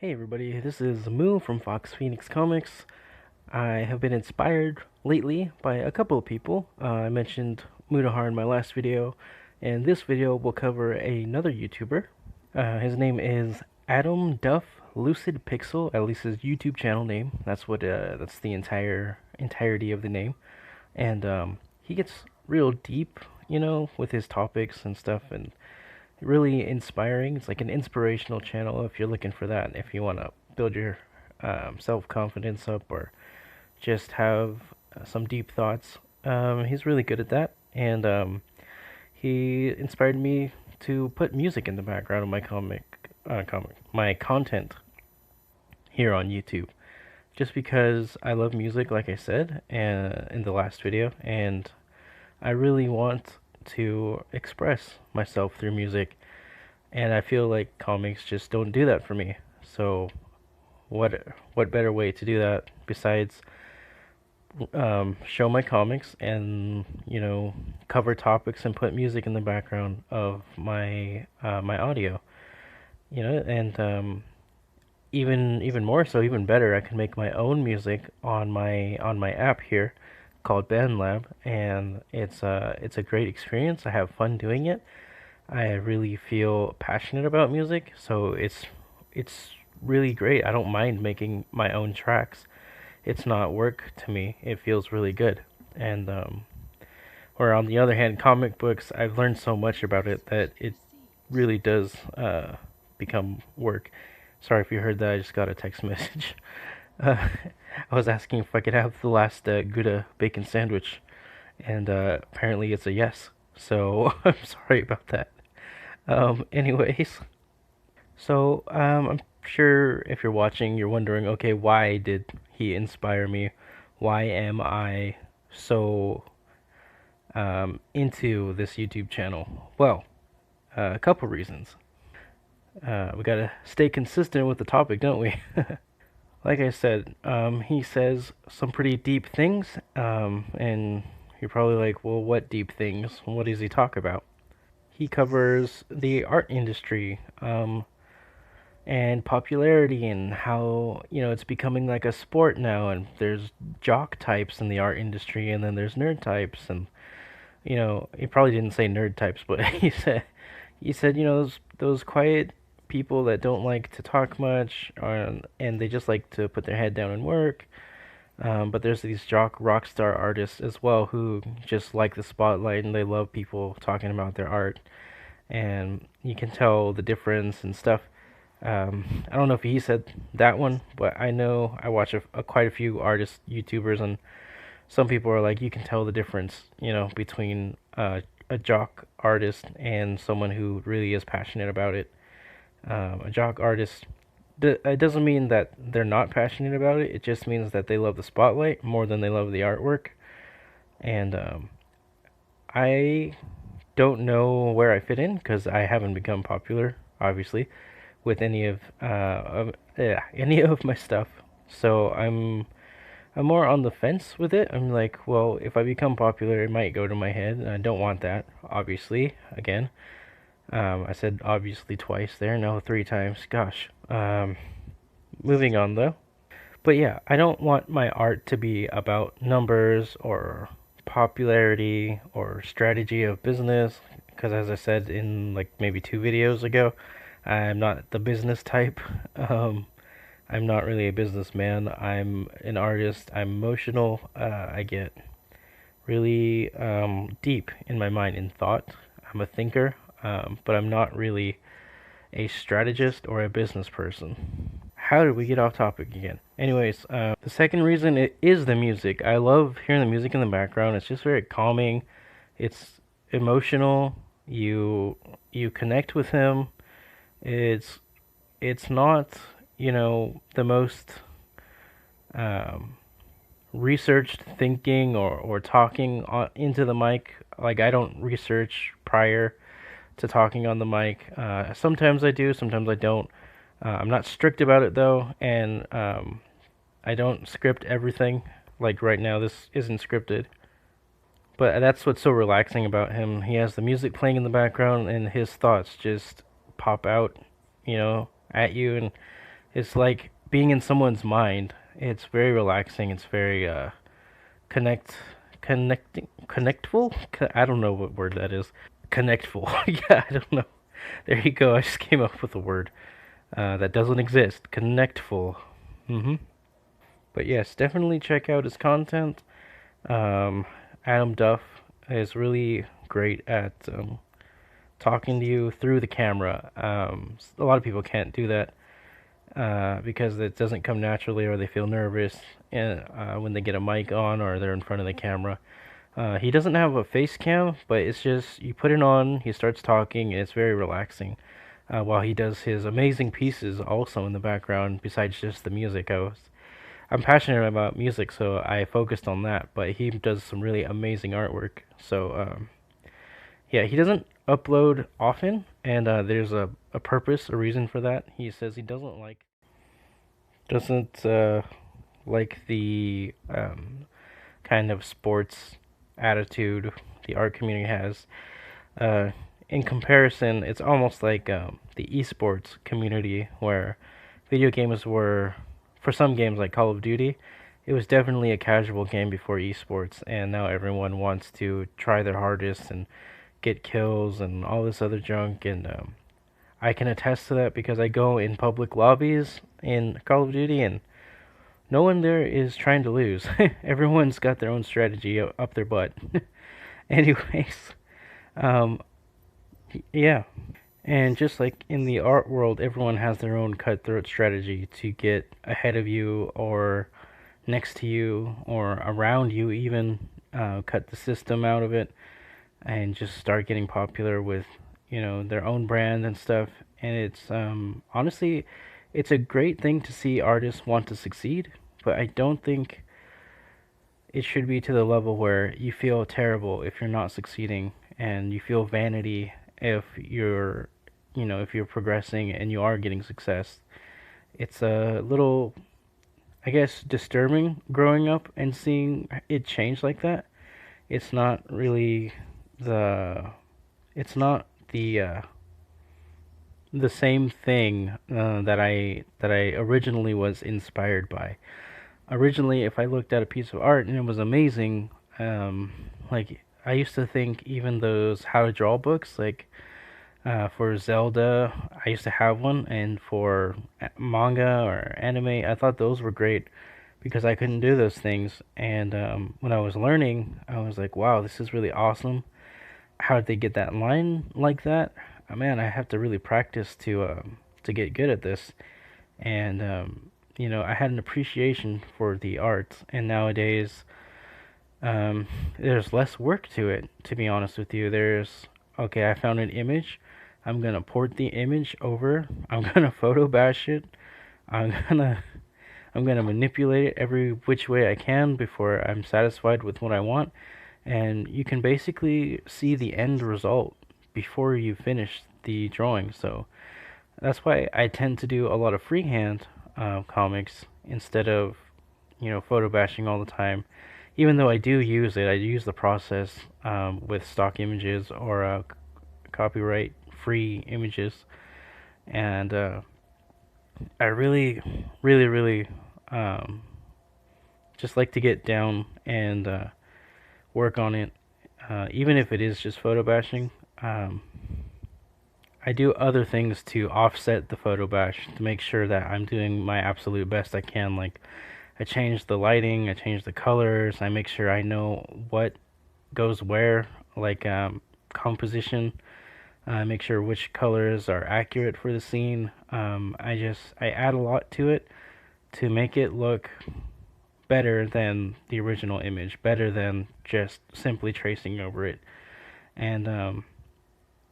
Hey everybody, this is Moo from Fox Phoenix Comics. I have been inspired lately by a couple of people. I mentioned Mudahar in my last video, and this video will cover another YouTuber. His name is Adam Duff Lucid Pixel, at least his YouTube channel name. That's the entirety of the name, and he gets real deep, with his topics and stuff, and really inspiring. It's like an inspirational channel if you're looking for that. If you want to build your self confidence up or just have some deep thoughts, he's really good at that. And he inspired me to put music in the background of my content here on YouTube. Just because I love music, like I said, and in the last video, and I really want to express myself through music, and I feel like comics just don't do that for me. So what better way to do that besides show my comics and cover topics and put music in the background of my audio, and even more so, even better, I can make my own music on my app here called BandLab, and it's a great experience. I have fun doing it. I really feel passionate about music, so it's really great. I don't mind making my own tracks. It's not work to me. It feels really good. And or on the other hand, comic books, I've learned so much about it that it really does become work. Sorry if you heard that. I just got a text message. Uh, I was asking if I could have the last Gouda bacon sandwich, and apparently it's a yes. So I'm sorry about that. Anyways, so I'm sure if you're watching, you're wondering, okay, why did he inspire me? Why am I so into this YouTube channel? Well, a couple reasons. We gotta stay consistent with the topic, don't we? Like I said, he says some pretty deep things, and you're probably like, well, what deep things? What does he talk about? He covers the art industry, and popularity, and how it's becoming like a sport now, and there's jock types in the art industry, and then there's nerd types, and he probably didn't say nerd types, but he said those quiet people that don't like to talk much, and they just like to put their head down and work. But there's these jock rock star artists as well who just like the spotlight, and they love people talking about their art, and you can tell the difference and stuff. I don't know if he said that one, but I know I watch quite a few artist YouTubers, and some people are like, you can tell the difference, between a jock artist and someone who really is passionate about it. A jock artist, it doesn't mean that they're not passionate about it. It just means that they love the spotlight more than they love the artwork. And I don't know where I fit in because I haven't become popular, obviously, with any of my stuff. So I'm more on the fence with it. I'm like, well, if I become popular, it might go to my head, and I don't want that. Obviously, again, I said obviously twice there. No, three times. Gosh. Moving on though. But yeah, I don't want my art to be about numbers or popularity or strategy of business, because as I said in like maybe two videos ago, I'm not the business type. Um, I'm not really a businessman. I'm an artist. I'm emotional. I get really deep in my mind in thought. I'm a thinker, but I'm not really a strategist or a business person. How did we get off topic again? Anyways, the second reason it is the music. I love hearing the music in the background. It's just very calming. It's emotional. You connect with him. It's it's not the most um, researched thinking or talking into the mic. Like, I don't research prior to talking on the mic. Sometimes I do, sometimes I don't. I'm not strict about it though, and I don't script everything. Like right now, this isn't scripted. But that's what's so relaxing about him. He has the music playing in the background, and his thoughts just pop out, at you, and It's like being in someone's mind. It's very relaxing. It's very connect connectful. I don't know what word that is. Connectful. Yeah, I don't know. There you go. I just came up with a word that doesn't exist. Connectful. Mhm. But yes, definitely check out his content. Um, Adam Duff is really great at talking to you through the camera. A lot of people can't do that because it doesn't come naturally, or they feel nervous when they get a mic on or they're in front of the camera. He doesn't have a face cam, but it's just you put it on, he starts talking, and it's very relaxing. While he does his amazing pieces also in the background, besides just the music. I'm passionate about music, so I focused on that. But he does some really amazing artwork. So yeah, he doesn't upload often, and there's a purpose, a reason for that. He says he doesn't like the kind of sports attitude the art community has. Uh, in comparison, it's almost like the esports community, where video games were, for some games like Call of Duty, it was definitely a casual game before esports, and now everyone wants to try their hardest and get kills and all this other junk. And I can attest to that because I go in public lobbies in Call of Duty, and no one there is trying to lose. Everyone's got their own strategy up their butt. Anyways, um, yeah. And just like in the art world, everyone has their own cutthroat strategy to get ahead of you or next to you or around you, even cut the system out of it and just start getting popular with, their own brand and stuff. And it's honestly, it's a great thing to see artists want to succeed, but I don't think it should be to the level where you feel terrible if you're not succeeding and you feel vanity if you're progressing and you are getting success. It's a little, I guess, disturbing growing up and seeing it change like that. It's not really the it's not the same thing that I originally was inspired by. Originally, if I looked at a piece of art and it was amazing, like I used to think even those how to draw books, like for Zelda, I used to have one, and for manga or anime, I thought those were great because I couldn't do those things. And when I was learning, I was like, wow, this is really awesome. How did they get that line like that? Man, I have to really practice to get good at this. And I had an appreciation for the art, and nowadays there's less work to it. To be honest with you, there's okay. I found an image. I'm gonna port the image over. I'm gonna photo bash it. I'm gonna I'm gonna manipulate it every which way I can before I'm satisfied with what I want. And you can basically see the end result before you finish the drawing. So that's why I tend to do a lot of freehand comics instead of photo bashing all the time. Even though I do use it, I use the process with stock images or copyright free images, and I really, really, really um, just like to get down and work on it, even if it is just photo bashing. I do other things to offset the photo bash to make sure that I'm doing my absolute best I can. Like, I change the lighting, I change the colors, I make sure I know what goes where, like composition. I make sure which colors are accurate for the scene. I add a lot to it to make it look better than the original image, better than just simply tracing over it. And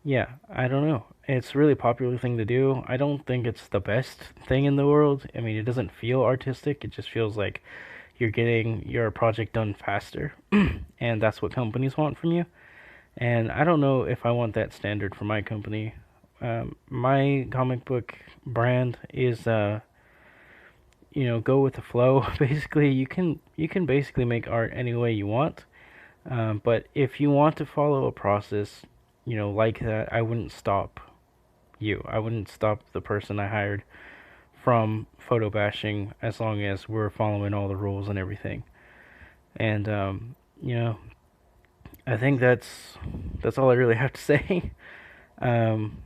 yeah, I don't know. It's a really popular thing to do. I don't think it's the best thing in the world. I mean, it doesn't feel artistic. It just feels like you're getting your project done faster, and that's what companies want from you. And I don't know if I want that standard for my company. My comic book brand is go with the flow. Basically, you can basically make art any way you want. But if you want to follow a process, like that, I wouldn't stop you. I wouldn't stop the person I hired from photo bashing as long as we're following all the rules and everything. And you know, I think that's all I really have to say. um,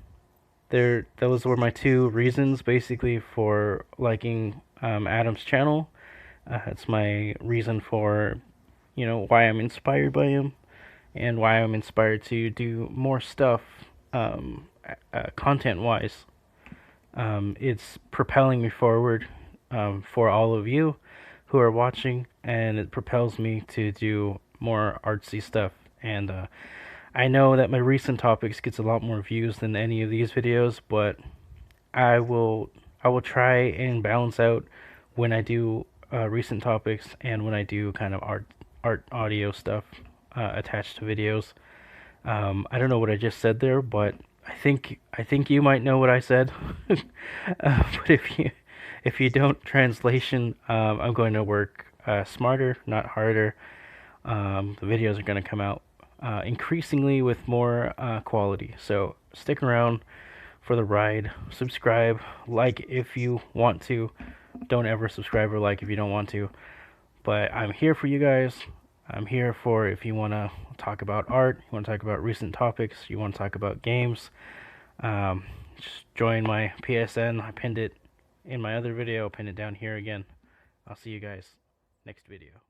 those were my two reasons basically for liking Adam's channel. It's my reason for why I'm inspired by him and why I'm inspired to do more stuff content wise. It's propelling me forward for all of you who are watching, and it propels me to do more artsy stuff. And I know that my recent topics gets a lot more views than any of these videos, but I will try and balance out when I do recent topics and when I do kind of art audio stuff attached to videos. I don't know what I just said there, but I think you might know what I said. But if you don't, translation, I'm going to work smarter, not harder. The videos are going to come out increasingly with more quality. So stick around for the ride. Subscribe, like if you want to. Don't ever subscribe or like if you don't want to. But I'm here for you guys. I'm here for if you want to talk about art, you want to talk about recent topics, you want to talk about games. Just join my PSN. I pinned it in my other video. I'll pin it down here again. I'll see you guys next video.